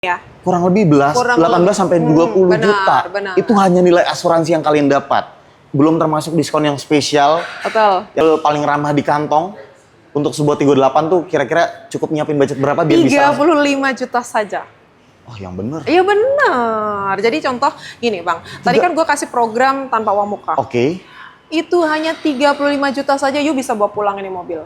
Ya. Kurang lebih 18 sampai 20 juta. Benar. Itu hanya nilai asuransi yang kalian dapat. Belum termasuk diskon yang spesial. Betul. Yang paling ramah di kantong. Untuk sebuah 38 tuh kira-kira cukup nyiapin budget berapa biar bisa? 35 juta saja. Oh, yang bener. Iya benar. Jadi contoh gini Bang. Tadi kan gue kasih program tanpa uang muka. Oke. Itu hanya 35 juta saja you bisa bawa pulang ini mobil.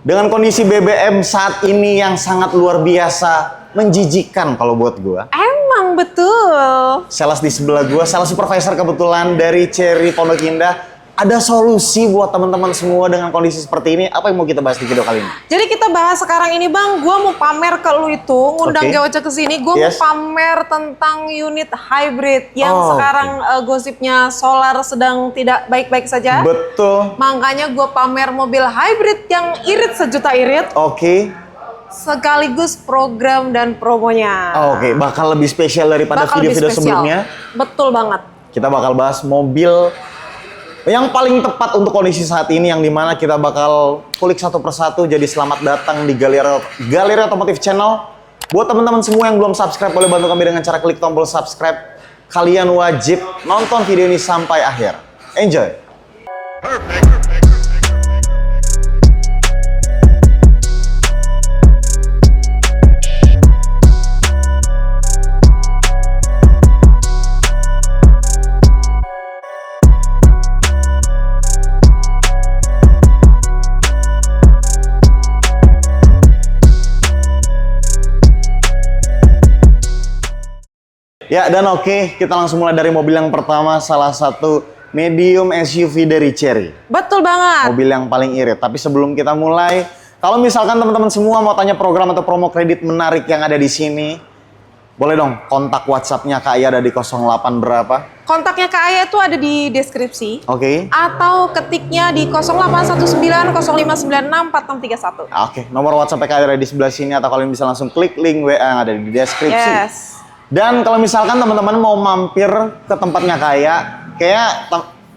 Dengan kondisi BBM saat ini yang sangat luar biasa, menjijikan kalau buat gua. Emang betul. Sales di sebelah gua, sales supervisor kebetulan dari Cherry Pondok Indah. Ada solusi buat teman-teman semua dengan kondisi seperti ini. Apa yang mau kita bahas di video kali ini? Jadi kita bahas sekarang ini Bang, gue mau pamer ke lu itu, ngundang Geoca ke sini, gue mau pamer tentang unit hybrid yang sekarang gosipnya solar sedang tidak baik-baik saja. Betul. Makanya gue pamer mobil hybrid yang irit sejuta irit. Oke. Sekaligus program dan promonya. Oke, bakal lebih spesial daripada video-video sebelumnya. Betul banget. Kita bakal bahas mobil yang paling tepat untuk kondisi saat ini, yang dimana kita bakal kulik satu persatu. Jadi selamat datang di Galeri Otomotif Channel. Buat teman-teman semua yang belum subscribe, boleh bantu kami dengan cara klik tombol subscribe. Kalian wajib nonton video ini sampai akhir. Enjoy! Perfect. Ya, dan oke, kita langsung mulai dari mobil yang pertama, salah satu medium SUV dari Cherry. Betul banget. Mobil yang paling irit. Tapi sebelum kita mulai, kalau misalkan teman-teman semua mau tanya program atau promo kredit menarik yang ada di sini, boleh dong kontak WhatsApp-nya Kak Aya, ada di 08 berapa? Kontaknya Kak Aya itu ada di deskripsi. Oke. Atau ketiknya di 0819 0596 4631. Oke, nomor WhatsApp Kak Aya ada di sebelah sini, atau kalian bisa langsung klik link WA yang ada di deskripsi. Yes. Dan kalau misalkan teman-teman mau mampir ke tempatnya kayak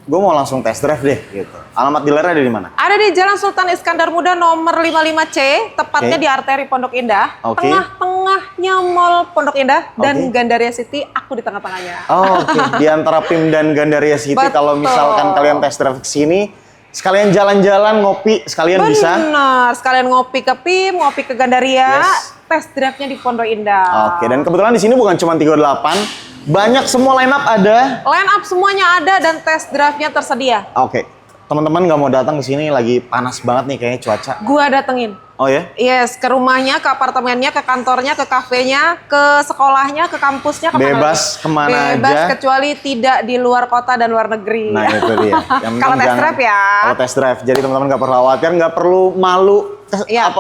gue mau langsung test drive deh gitu. Alamat dealernya ada di mana? Ada di Jalan Sultan Iskandar Muda nomor 55C, tepatnya di arteri Pondok Indah. Tengah-tengahnya Mall Pondok Indah dan Gandaria City, aku di tengah-tengahnya. Oke. Di antara PIM dan Gandaria City. Kalau misalkan kalian test drive ke sini, sekalian jalan-jalan, ngopi, sekalian bisa. Benar, sekalian ngopi ke PIM, ngopi ke Gandaria. Test drive-nya di Pondok Indah. Oke, dan kebetulan di sini bukan cuma 38, banyak semua line up ada. Line up semuanya ada dan test drive-nya tersedia. Oke, teman-teman nggak mau datang ke sini lagi panas banget nih kayaknya cuaca. Gua datengin. Oh ya? Yes, ke rumahnya, ke apartemennya, ke kantornya, ke kafenya, ke sekolahnya, ke kampusnya, bebas kemana aja. Bebas kecuali tidak di luar kota dan luar negeri. Nah itu dia. Kalau test drive ya. Kalau test drive, jadi teman-teman nggak perlu khawatir, nggak perlu malu,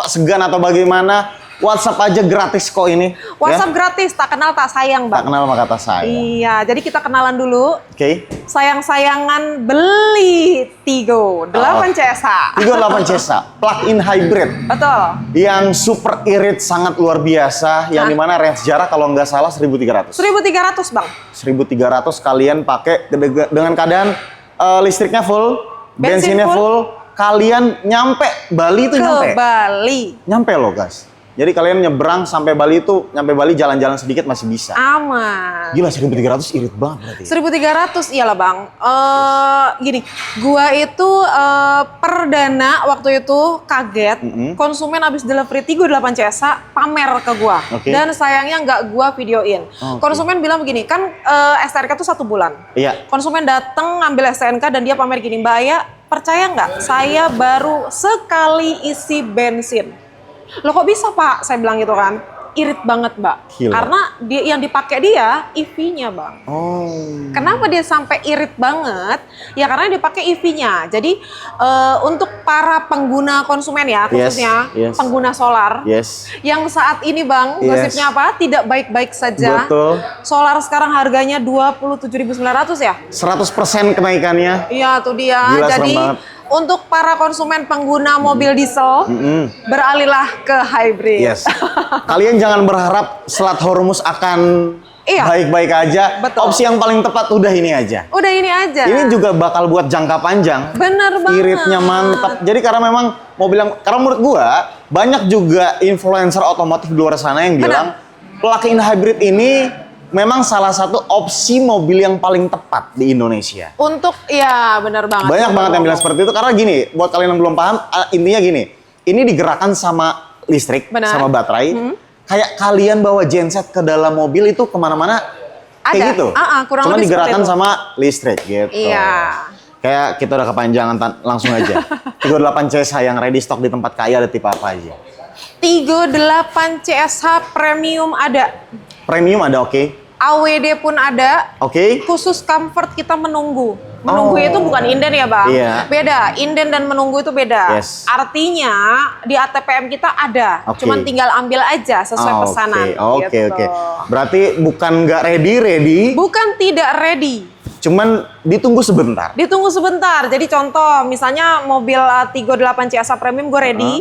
segan atau bagaimana. WhatsApp aja gratis kok ini. WhatsApp gratis, tak kenal tak sayang Bang. Tak kenal maka kata sayang. Iya, jadi kita kenalan dulu. Oke. Sayang-sayangan beli Tigo 8 CSA. Tigo 8 CSA, plug-in hybrid. Betul. Yang super irit, sangat luar biasa. Yang dimana range jarak kalau nggak salah 1.300. 1.300 Bang. 1.300 kalian pakai dengan keadaan listriknya full, bensinnya full. Kalian nyampe Bali itu nyampe. Ke Bali. Nyampe loh guys. Jadi kalian nyebrang sampai Bali itu, nyampe Bali jalan-jalan sedikit masih bisa. Aman. Gila, 1.300 irit banget berarti. 1.300 iyalah Bang. Gini, gua itu perdana waktu itu kaget. Konsumen habis delivery Tigo 8 CSA pamer ke gua. Dan sayangnya nggak gua videoin. Konsumen bilang begini, kan STNK itu 1 bulan. Iya. Konsumen datang ngambil STNK dan dia pamer gini, Mbak Aya, percaya nggak? Saya baru sekali isi bensin. Loh kok bisa Pak? Saya bilang gitu kan. irit banget, Mbak. Gila. Karena dia yang dipakai dia EV-nya, Bang. Oh. Kenapa dia sampai irit banget? Ya karena dipakai EV-nya. Jadi untuk para pengguna konsumen ya, khususnya pengguna solar. Yang saat ini, Bang, gosipnya apa? Tidak baik-baik saja. Betul. Solar sekarang harganya 27.900 ya? 100% kenaikannya. Iya, tuh dia. Gila, jadi untuk para konsumen pengguna mobil diesel, beralihlah ke hybrid. Kalian jangan berharap Selat Hormuz akan baik-baik aja. Betul. Opsi yang paling tepat udah ini aja. Udah ini aja. Ini juga bakal buat jangka panjang. Bener banget. Iritnya mantap. Jadi karena memang mobil yang, karena menurut gua banyak juga influencer otomotif di luar sana yang bilang plug-in hybrid ini memang salah satu opsi mobil yang paling tepat di Indonesia. Untuk, ya benar banget. Banyak banget yang bilang seperti itu. Karena gini, buat kalian yang belum paham, intinya gini. Ini digerakkan sama listrik, sama baterai. Kayak kalian bawa genset ke dalam mobil itu kemana-mana kayak gitu. Kurang Cuma lebih digerakkan sama listrik gitu. Iya. Kayak kita udah kepanjangan, langsung aja. 38 CSH yang ready stock di tempat kaya ada tipe apa aja? 38 CSH premium ada. Premium ada, oke. AWD pun ada. Oke. Khusus comfort kita menunggu. Menunggu itu bukan inden ya, Bang. Beda. Inden dan menunggu itu beda. Artinya di ATPM kita ada. Cuman tinggal ambil aja sesuai pesanan. Oke. Berarti bukan nggak ready. Bukan tidak ready. Cuman ditunggu sebentar. Ditunggu sebentar. Jadi contoh, misalnya mobil 38 CSA Premium gue ready.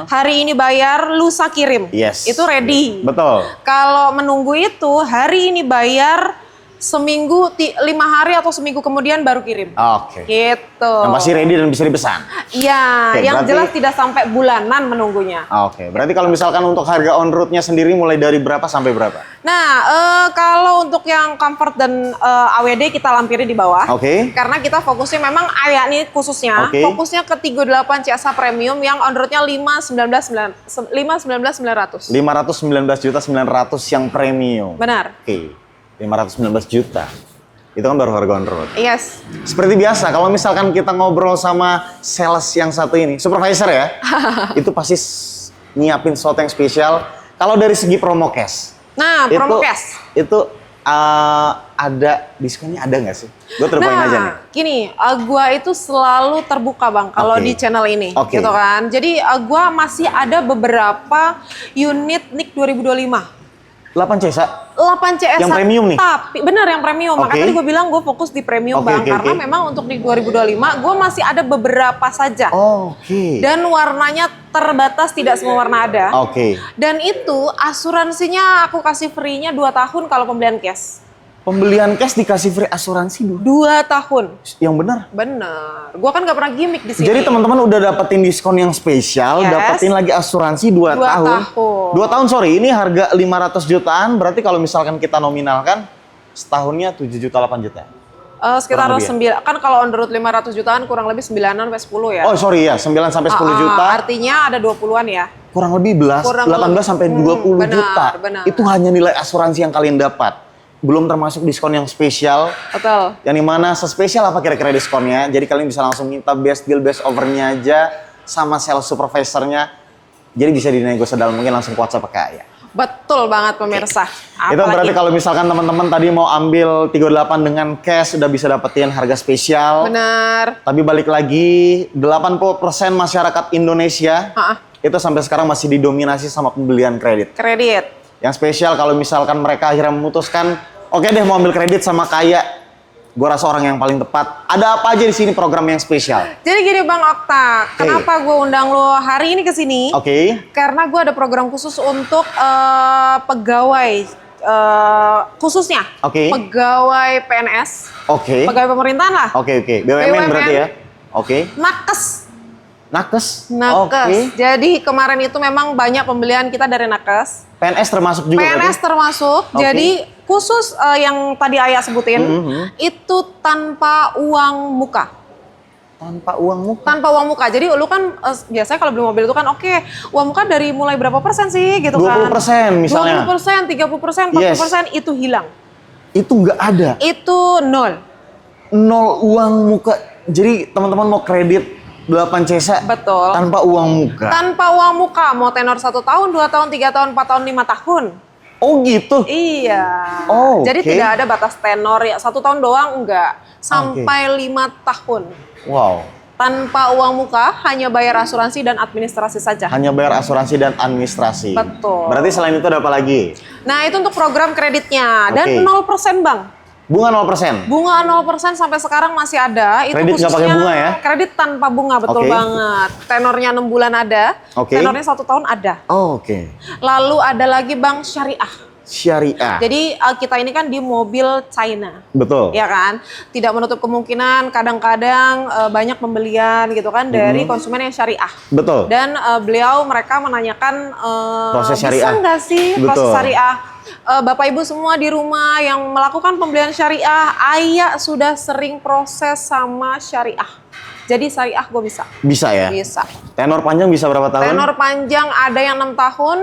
Hari ini bayar, lusa kirim. Itu ready. Betul. Kalau menunggu itu, hari ini bayar, seminggu, 5 hari atau seminggu kemudian baru kirim. Gitu. Yang pasti ready dan bisa dipesan. Iya, yang jelas tidak sampai bulanan menunggunya. Berarti kalau misalkan untuk harga on roadnya sendiri mulai dari berapa sampai berapa? Nah, kalau untuk yang comfort dan AWD kita lampiri di bawah. Karena kita fokusnya memang ini khususnya fokusnya ke 38 CSA Premium yang on roadnya 519.900. 519.900 yang premium. Benar. 519 juta. Itu kan baru harga on road. Seperti biasa, kalau misalkan kita ngobrol sama sales yang satu ini, supervisor ya, itu pasti nyiapin sesuatu yang spesial. Kalau dari segi promo cash. Nah, promo cash. Itu ada diskonnya, ada nggak sih? Gue terpoin aja nih. Gini, gua itu selalu terbuka, Bang, kalau di channel ini, gitu kan. Jadi gua masih ada beberapa unit NIK 2025. 8 CSA? 8 CSA. Yang premium nih? Tapi, bener yang premium. Makanya tadi gue bilang gue fokus di premium, Bang. Karena memang untuk di 2025, gue masih ada beberapa saja. Dan warnanya terbatas, tidak semua warna ada. Dan itu asuransinya aku kasih free-nya 2 tahun kalau pembelian cash. Pembelian cash dikasih free asuransi 2 tahun? Yang benar? Bener. Gue kan gak pernah gimmick di sini. Jadi teman-teman udah dapetin diskon yang spesial, dapetin lagi asuransi 2 tahun. 2 tahun, sorry. Ini harga 500 jutaan, berarti kalau misalkan kita nominalkan, setahunnya 7 juta, 8 juta. Sekitar 9, kan kalau on the road 500 jutaan kurang lebih 9-an sampai 10 ya. 9 sampai 10 juta. Artinya ada 20-an ya. Kurang lebih 18 sampai 20 juta. Itu hanya nilai asuransi yang kalian dapat. Belum termasuk diskon yang spesial. Betul. Yang dimana sespesial apa kira-kira diskonnya. Jadi kalian bisa langsung minta best deal, best offernya aja sama sales supervisornya. Jadi bisa dinego sedalam mungkin langsung WhatsApp ke Aya. Betul banget pemirsa. Itu berarti kalau misalkan teman-teman tadi mau ambil 38 dengan cash udah bisa dapetin harga spesial. Benar. Tapi balik lagi 80% masyarakat Indonesia itu sampai sekarang masih didominasi sama pembelian kredit. Yang spesial kalau misalkan mereka akhirnya memutuskan, oke deh mau ambil kredit sama Kaya, gue rasa orang yang paling tepat. Ada apa aja di sini program yang spesial? Jadi gini Bang Okta, kenapa gue undang lo hari ini ke sini? Karena gue ada program khusus untuk pegawai, khususnya pegawai PNS, pegawai pemerintahan lah. BUMN berarti ya? Nakes. Jadi kemarin itu memang banyak pembelian kita dari Nakes. PNS termasuk juga? PNS termasuk. Jadi khusus yang tadi Ayah sebutin, itu tanpa uang muka. Tanpa uang muka? Tanpa uang muka. Jadi lu kan biasanya kalau beli mobil itu kan uang muka dari mulai berapa persen sih gitu 20% kan. 20% misalnya? 20%, 30%, 40% itu hilang. Itu nggak ada? Itu nol. Nol uang muka. Jadi teman-teman mau kredit 8 cesa Betul. tanpa uang muka. Tanpa uang muka, mau tenor 1 tahun, 2 tahun, 3 tahun, 4 tahun, 5 tahun. Oh gitu? Iya. Oh, jadi oke. tidak ada batas tenor ya, 1 tahun doang enggak. Sampai 5 tahun. Wow. Tanpa uang muka, hanya bayar asuransi dan administrasi saja. Hanya bayar asuransi dan administrasi. Betul. Berarti selain itu ada apa lagi? Nah, itu untuk program kreditnya. Dan Oke. 0% Bang. Bunga 0%? Bunga 0% sampai sekarang masih ada. Itu Kredit nggak pakai bunga ya? Kredit tanpa bunga, betul Oke. banget. Tenornya 6 bulan ada, Oke. tenornya 1 tahun ada. Oh, oke. Lalu ada lagi Bang Syariah. Syariah. Jadi kita ini kan di mobil China. Betul. Ya kan? Tidak menutup kemungkinan kadang-kadang banyak pembelian gitu kan dari konsumen yang syariah. Betul. Dan mereka menanyakan Proses syariah. bisa nggak sih proses Betul. syariah? Bapak Ibu semua di rumah yang melakukan pembelian syariah, Ayah sudah sering proses sama syariah. Jadi syariah gue bisa. Bisa ya? Bisa. Tenor panjang bisa berapa tahun? Tenor panjang ada yang 6 tahun,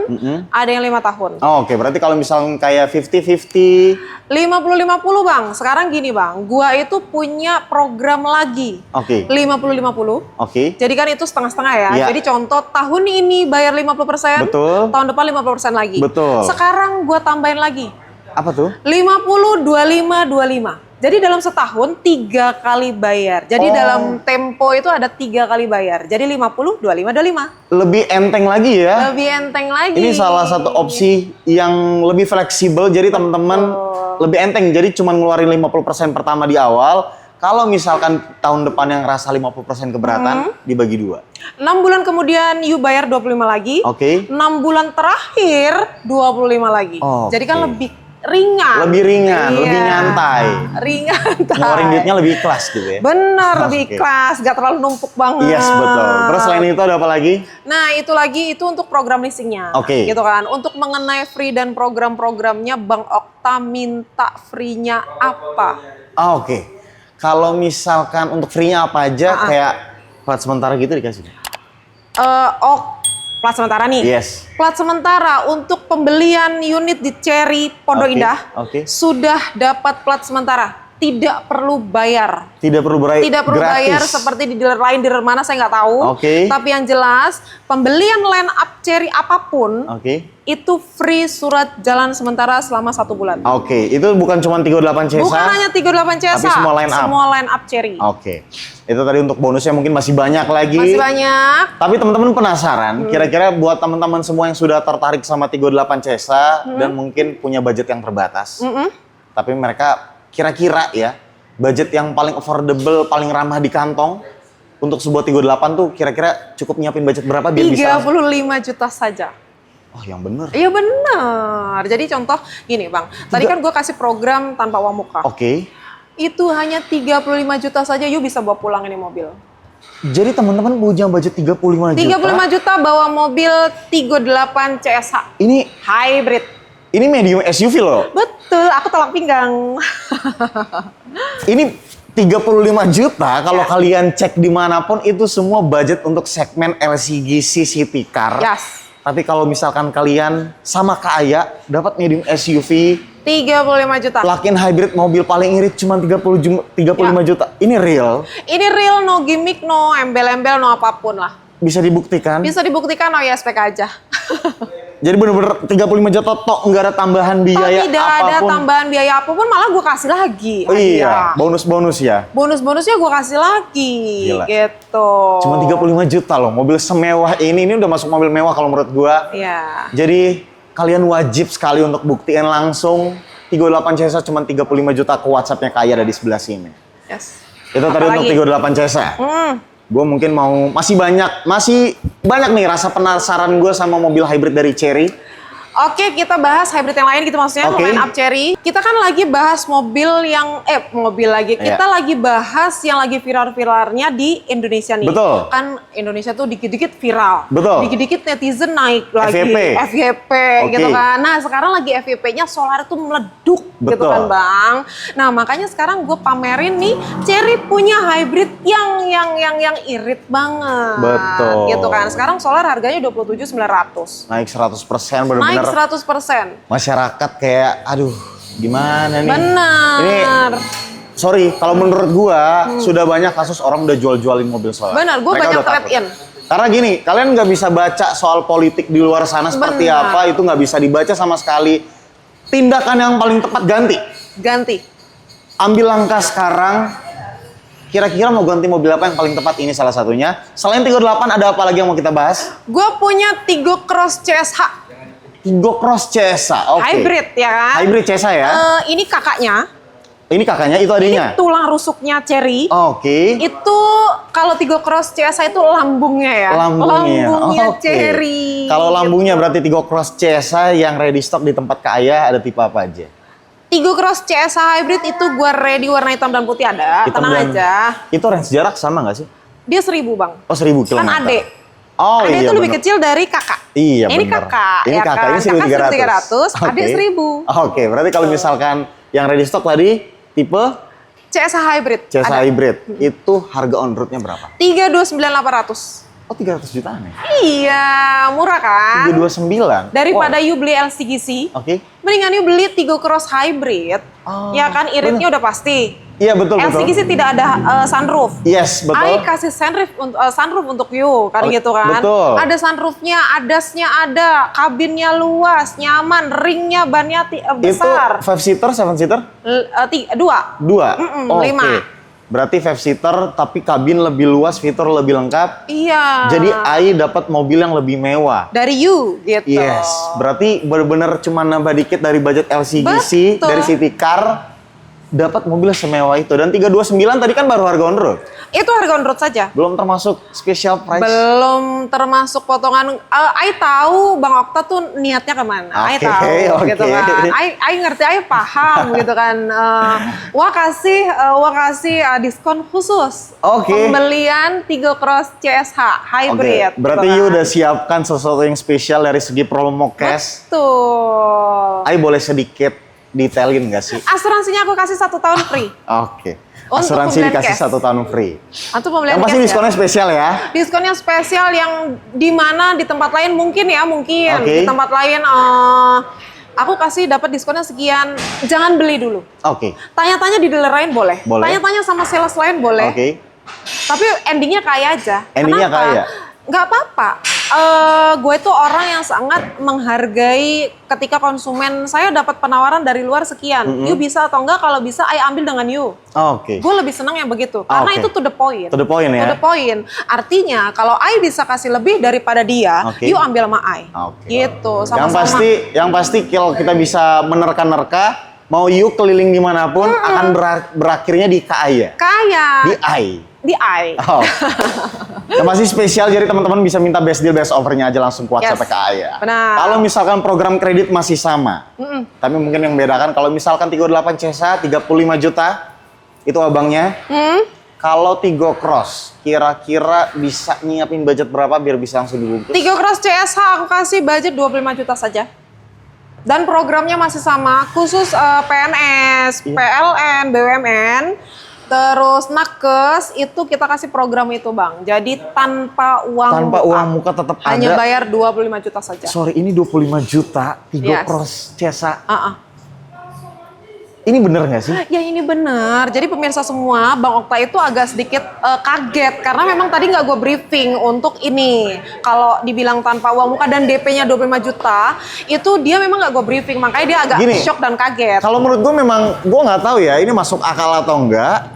ada yang 5 tahun. Oh, oke. Berarti kalau misalnya kayak 50-50. 50-50 Bang. Sekarang gini Bang, gua itu punya program lagi. Oke. 50-50. Oke. Jadi kan itu setengah-setengah ya. Iya. Jadi contoh tahun ini bayar 50%, Betul. tahun depan 50% lagi. Betul. Sekarang gua tambahin lagi. Apa tuh? 50-25-25. Jadi dalam setahun 3 kali bayar. Jadi dalam tempo itu ada 3 kali bayar. Jadi 50-25-25. Lebih enteng lagi ya? Lebih enteng lagi. Ini salah satu opsi yang lebih fleksibel. Jadi teman-teman lebih enteng. Jadi cuma ngeluarin 50% pertama di awal. Kalau misalkan tahun depan yang rasa 50% keberatan, dibagi 2. 6 bulan kemudian you bayar 25 lagi. Oke. 6 bulan terakhir 25 lagi. Oke. Jadi kan lebih ringan. Lebih ringan, Iya. lebih nyantai. Ringan. Ngeluarin duitnya lebih ikhlas gitu ya? Bener, lebih Oke. ikhlas, gak terlalu numpuk banget. Yes, betul. Terus selain itu ada apa lagi? Nah, itu lagi itu untuk program leasingnya. Oke. Gitu kan. Untuk mengenai free dan program-programnya, Bang Okta minta free-nya apa? Ah, oke. Kalau misalkan untuk free-nya apa aja, kayak plat sementara gitu dikasih? Plat sementara nih. Yes. Plat sementara untuk pembelian unit di Cherry Pondok Oke, Indah oke. sudah dapat plat sementara. Tidak perlu bayar. Tidak perlu bayar, Tidak perlu gratis. bayar seperti di dealer lain, dealer mana saya nggak tahu. Oke. Tapi yang jelas pembelian line up Cherry apapun Oke. itu free surat jalan sementara selama 1 bulan. Oke, itu bukan cuma 38 cesa. Bukan hanya 38 cesa, tapi semua line up. semua line up Cherry. Oke. Itu tadi untuk bonusnya mungkin masih banyak lagi. Masih banyak. Tapi teman-teman penasaran, kira-kira buat teman-teman semua yang sudah tertarik sama 38 cesa dan mungkin punya budget yang terbatas. Tapi mereka kira-kira ya, budget yang paling affordable, paling ramah di kantong untuk sebuah 38 tuh kira-kira cukup nyiapin budget berapa biar bisa? 35 juta saja. Oh, yang bener. Iya benar. Jadi contoh gini Bang, tadi kan gue kasih program tanpa uang muka. Oke. Itu hanya 35 juta saja, you bisa bawa pulang ini mobil. Jadi teman-teman punya budget 35 juta. 35 juta bawa mobil Tigo 8 CSH. Ini Hybrid. medium SUV loh. Betul, aku tolak pinggang. Ini 35 juta kalau Ya. kalian cek dimanapun itu semua budget untuk segmen LCGC City Car. Yes. Tapi kalau misalkan kalian sama kaya dapat medium SUV, 35 juta. plug-in hybrid mobil paling irit cuma 35 juta. Ini real, Ini real, no gimmick, no embel-embel, no apapun lah. bisa dibuktikan. Bisa dibuktikan, no ISPK aja. Jadi bener-bener 35 juta tok nggak ada tambahan biaya Tidak ada apapun. tambahan biaya apapun, malah gue kasih lagi. Oh iya, hadiah. bonus-bonus ya. Bonus-bonusnya gue kasih lagi. Gila. Gitu. Cuma 35 juta loh, mobil semewah ini udah masuk mobil mewah kalau menurut gua. Iya. Jadi kalian wajib sekali untuk buktiin langsung 38 Cesa cuma 35 juta ke WhatsApp-nya Kaya ada di sebelah sini. Yes. Itu tadi untuk 38 Cesa. Gue mungkin masih banyak nih rasa penasaran gue sama mobil hybrid dari Cherry. Oke, kita bahas hybrid yang lain gitu maksudnya, Oke. line up Cherry. Kita kan lagi bahas kita lagi bahas yang lagi viral-viralnya di Indonesia nih. Betul. Kan Indonesia tuh dikit-dikit viral. Betul. Dikit-dikit netizen naik lagi. FYP. FYP Oke. gitu kan. Nah, sekarang lagi FYP-nya solar tuh meleduk gitu Betul. kan, Bang. Nah, makanya sekarang gue pamerin nih Cherry punya hybrid yang irit banget. Betul. Gitu kan. Sekarang solar harganya 27.900. Naik 100% Naik bener-bener 100%. masyarakat kayak aduh gimana nih. Benar. Ini sorry, kalau menurut gua sudah banyak kasus orang udah jual-jualin mobil solar. Benar, gua Mereka banyak udah takut. trade-in. Karena gini, kalian nggak bisa baca soal politik di luar sana seperti apa, itu nggak bisa dibaca sama sekali. Tindakan yang paling tepat Ganti. ambil langkah sekarang. Kira-kira mau ganti mobil apa yang paling tepat? Ini salah satunya. Selain Tigo 8, ada apa lagi yang mau kita bahas? Gua punya Tigo Cross CSH. Tigo Cross CSA, oke. Hybrid ya kan? Hybrid CSA ya? Ini kakaknya. Ini kakaknya, itu adiknya? Ini tulang rusuknya Cherry. Oke. Itu kalau Tigo Cross CSA itu lambungnya ya. Lambungnya, oke. Cherry. Kalau lambungnya berarti Tigo Cross CSA yang ready stock di tempat Kak Ayah ada tipe apa aja? Tigo Cross CSA Hybrid itu gua ready warna hitam dan putih ada. Hitam Tenang dan- aja. Itu range jarak sama nggak sih? Dia 1000 bang. Oh 1000 km. Kan adek. Oh Adek iya itu lebih bener. kecil dari kakak. Iya Ini bener. kakak. Ini ya kakak, kan? ini 1300. Kakak 1300, adek 1000. Oke, berarti kalau misalkan yang ready stock tadi tipe CSA Hybrid. CSA ada. Hybrid, itu harga on roadnya berapa? 329.800. Oh 300 jutaan ya? Iya, murah kan? 329? Daripada you beli LCGC, Oke. mendingan you beli Tigo Cross Hybrid. Oh, Ya kan, iritnya udah pasti. Iya betul, LCGC tidak ada sunroof. Yes, betul. I kasih sunroof untuk you, kan Oh, gitu kan. betul. Ada sunroofnya, adasnya ada, kabinnya luas, nyaman, ringnya bannya besar. Itu 5-seater, 7-seater? Dua. 2? Oke. 5. Berarti 5-seater tapi kabin lebih luas, fitur lebih lengkap. Iya. Jadi AI dapat mobil yang lebih mewah. Dari you, gitu. Yes, berarti benar-benar cuma nambah dikit dari budget LCGC, Betul. dari City Car, dapat mobil semewah itu. Dan 329 tadi kan baru harga on road. Itu harga on road saja. Belum termasuk special price. Belum termasuk potongan. I tahu Bang Okta tuh niatnya kemana. I Oke, tahu oke. gitu kan. I ngerti, I paham gitu kan. Wah kasih diskon khusus. Oke. Pembelian Tigo Cross CSH Hybrid. Oke, berarti gitu you kan. udah siapkan sesuatu yang spesial dari segi promo cash. Betul. Ai boleh sedikit detailin nggak sih? Asuransinya aku kasih 1 tahun free. Oke. Untuk Asuransi pembelian dikasih cash. 1 tahun free. Atau pembelian Yang pasti cash ya. diskonnya spesial ya. Diskonnya spesial yang di mana di tempat lain mungkin Oke. di tempat lain aku kasih dapat diskonnya sekian. Jangan beli dulu. Oke. Tanya-tanya di dealer lain boleh. Boleh. Tanya-tanya sama sales lain boleh. Oke. Tapi endingnya kaya aja. Endingnya Kenapa? kaya? Nggak apa-apa. Gue itu orang yang sangat menghargai ketika konsumen saya dapat penawaran dari luar sekian. You bisa atau enggak? Kalau bisa, I ambil dengan you. Oke. Gue lebih senang yang begitu. Karena Oke. itu to the point. To the point ya. To the point. Artinya kalau I bisa kasih lebih daripada dia, Oke. you ambil sama I. Oke. Gitu. Yang Sama-sama. yang pasti kalau kita bisa menerka-nerka, mau you keliling dimanapun akan berakhirnya di KAI ya? Kaya. Di AI. Di I. Oh. Yang pasti spesial, jadi teman-teman bisa minta best deal, best offernya aja langsung ke WhatsApp Yes. KAI ya. Benar. Kalau misalkan program kredit masih sama, tapi mungkin yang bedakan kalau misalkan 38 CSA 35 juta, itu abangnya. Kalau Tigo Cross, kira-kira bisa nyiapin budget berapa biar bisa langsung dibungkus? Tigo Cross CSH aku kasih budget 25 juta saja. Dan programnya masih sama, khusus PNS, Iya. PLN, BUMN, terus nakes itu kita kasih program itu Bang. Jadi tanpa uang Tanpa muka. uang muka tetap Hanya ada. bayar 25 juta saja. Sorry, ini 25 juta Tigo Yes. Cross CSA. Uh-uh. Ini bener nggak sih? Ya ini benar. Jadi pemirsa semua, Bang Okta itu agak sedikit kaget karena memang tadi nggak gue briefing untuk ini. Kalau dibilang tanpa uang muka dan DP-nya 25 juta, itu dia memang nggak gue briefing, makanya dia agak Gini, shock dan kaget. Kalau menurut gue memang, gue nggak tahu ya ini masuk akal atau enggak.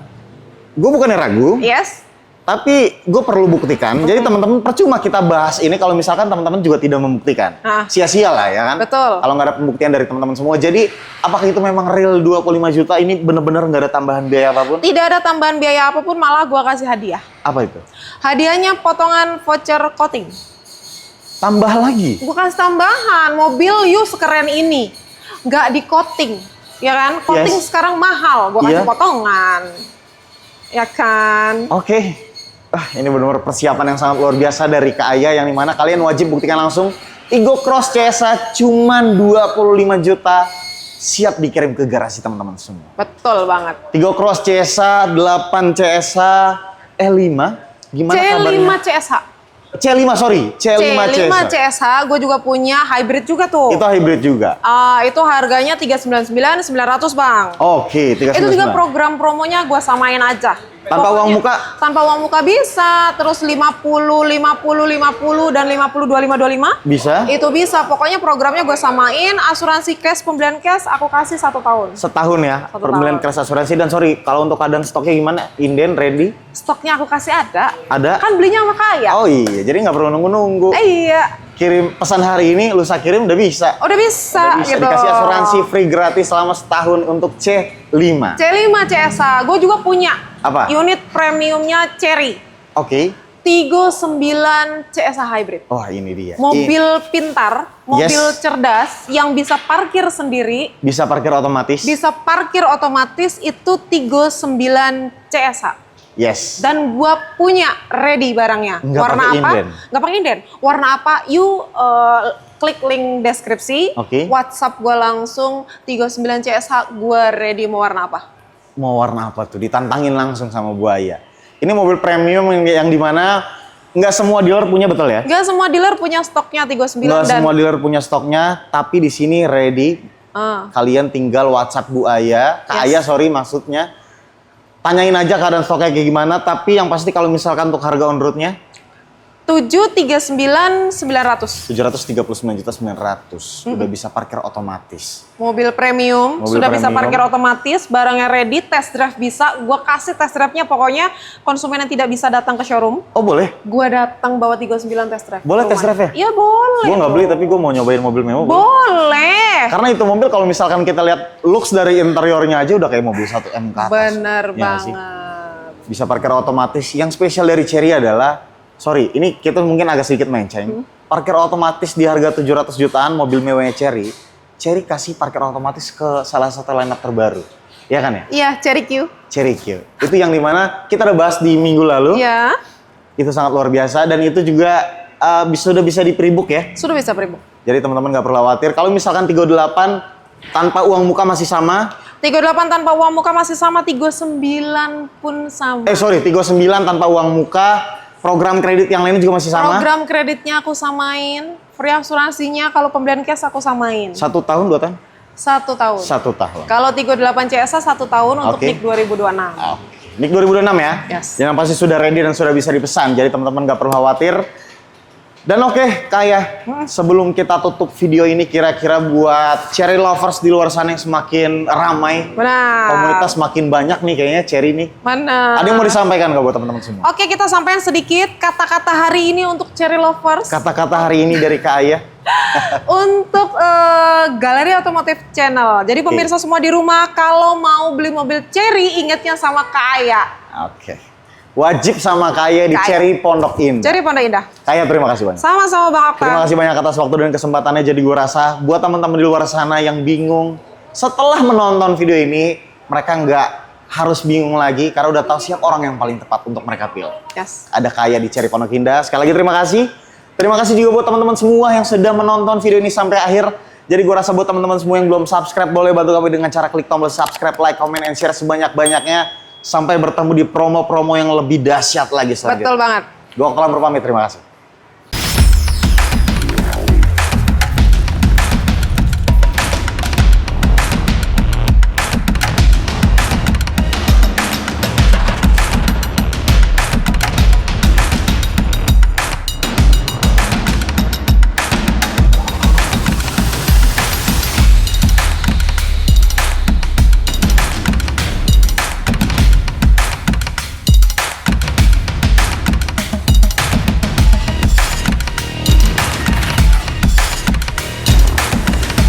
Gue bukannya ragu, Yes. tapi gue perlu buktikan. Jadi teman-teman percuma kita bahas ini kalau misalkan teman-teman juga tidak membuktikan. Ah. Sia-sia lah ya kan? Betul. Kalau nggak ada pembuktian dari teman-teman semua. Jadi apakah itu memang real 25 juta ini bener-bener nggak ada tambahan biaya apapun? Tidak ada tambahan biaya apapun, malah gue kasih hadiah. Apa itu? Hadiahnya potongan voucher coating. Tambah lagi? Gue kasih tambahan, mobil you sekeren ini. Nggak di coating, ya kan? Coating Yes. sekarang mahal, gue kasih Iya. potongan. Ya kan? Oke. Ini benar-benar persiapan yang sangat luar biasa dari Kak Ayah yang dimana kalian wajib buktikan langsung. Tigo Cross CSA cuman 25 juta siap dikirim ke garasi teman-teman semua. Betul banget. Tigo Cross CSA, 8 CSA, E5. Gimana C5 kabarnya? CSH. C5, sorry. C5 CSH, gue juga punya hybrid juga tuh. Itu hybrid juga? Itu harganya 399, 900 bang. Oke, 399. Itu juga program promonya gue samain aja. Tanpa uang muka? Tanpa uang muka bisa, terus 50, 50, 50, dan 50, 25, 25. Bisa? Itu bisa, pokoknya programnya gue samain, asuransi cash, pembelian cash, aku kasih 1 tahun. Setahun ya, pembelian cash asuransi. Dan sorry, kalau untuk keadaan stoknya gimana? Inden, ready? Stoknya aku kasih ada. Ada? Kan belinya sama kaya. Oh iya, jadi nggak perlu nunggu-nunggu. Iya. Kirim pesan hari ini, lusa kirim udah bisa. Udah bisa, gitu. Dikasih asuransi free gratis selama setahun untuk C5. C5 CSH, gue juga punya. Apa? Unit premiumnya Cherry. Oke. Tigo 9 CSH Hybrid. Wah, ini dia. Mobil pintar, mobil cerdas yang bisa parkir sendiri. Bisa parkir otomatis. Bisa parkir otomatis, itu Tigo 9 CSH. Yes. Dan gua punya ready barangnya. Nggak Warna pakai apa? inden. Nggak pakai inden. Warna apa? You klik link deskripsi. Oke. WhatsApp gua langsung Tigo 9 CSH. Gua ready mau warna apa? Mau warna apa tuh? Ditantangin langsung sama buaya. Ini mobil premium yang dimana nggak semua dealer punya, betul ya? Nggak semua dealer punya stoknya Tigo 9. Nggak semua dealer punya stoknya, tapi di sini ready. Kalian tinggal WhatsApp Bu Aya, Kak Aya sorry maksudnya. Tanyain aja keadaan stoknya kayak gimana, tapi yang pasti kalau misalkan untuk harga on roadnya 739.900. 739.900. Udah bisa parkir otomatis. Mobil premium, sudah bisa parkir otomatis, barangnya ready, test drive bisa. Gua kasih test drive-nya, pokoknya konsumen yang tidak bisa datang ke showroom. Oh boleh? Gua datang bawa Tigo 9 test drive. Boleh test drive ya? Iya boleh. Gue nggak beli tapi gue mau nyobain mobil mewah. Boleh. Karena itu mobil kalau misalkan kita lihat looks dari interiornya aja udah kayak mobil 1M ke atas. Bener Ya nggak sih? banget. Bisa parkir otomatis. Yang spesial dari Cherry adalah, sorry, ini kita mungkin agak sedikit menceng. Parkir otomatis di harga 700 jutaan mobil mewahnya Cherry. Cherry kasih parkir otomatis ke salah satu lineup terbaru. Iya kan ya? Iya, Cherry Q. Cherry Q. Itu yang dimana kita udah bahas di minggu lalu. Iya. Itu sangat luar biasa dan itu juga sudah bisa di pre-book ya. Sudah bisa pre-book. Jadi teman-teman nggak perlu khawatir. Kalau misalkan 38 tanpa uang muka masih sama. 38 tanpa uang muka masih sama, Tigo 9 pun sama. Tigo 9 tanpa uang muka. Program kredit yang lainnya juga masih sama? Program kreditnya aku samain. Free asuransinya kalau pembelian cash aku samain. 1 tahun, 2 tahun? 1 tahun. 1 tahun. Kalau Tigo 8 CSA 1 tahun untuk NIK 2026. NIK 2026 ya? Yes. Yang pasti sudah ready dan sudah bisa dipesan. Jadi teman-teman nggak perlu khawatir. Dan oke, Kaya, sebelum kita tutup video ini, kira-kira buat Cherry lovers di luar sana yang semakin ramai, benar, komunitas makin banyak nih kayaknya Cherry nih. Benar. Ada yang mau disampaikan nggak buat teman-teman semua? Oke, kita sampaikan sedikit kata-kata hari ini untuk Cherry lovers. Kata-kata hari ini dari Kaya. Untuk Galeri Otomotif Channel. Jadi pemirsa semua di rumah, kalau mau beli mobil Cherry, ingatnya sama Kaya. Oke. Wajib sama Kaya di Cherry Pondok Indah. Cherry Pondok Indah. Kaya, terima kasih banyak. Sama-sama Bang Okta. Terima kasih banyak atas waktu dan kesempatannya. Jadi gue rasa buat teman-teman di luar sana yang bingung, setelah menonton video ini, mereka nggak harus bingung lagi karena udah tahu siapa orang yang paling tepat untuk mereka pilih. Yes. Ada Kaya di Cherry Pondok Indah. Sekali lagi terima kasih. Terima kasih juga buat teman-teman semua yang sudah menonton video ini sampai akhir. Jadi gue rasa buat teman-teman semua yang belum subscribe, boleh bantu kami dengan cara klik tombol subscribe, like, comment, and share sebanyak-banyaknya. Sampai bertemu di promo-promo yang lebih dahsyat lagi selanjutnya. Betul banget. Gue Okta berpamit, terima kasih.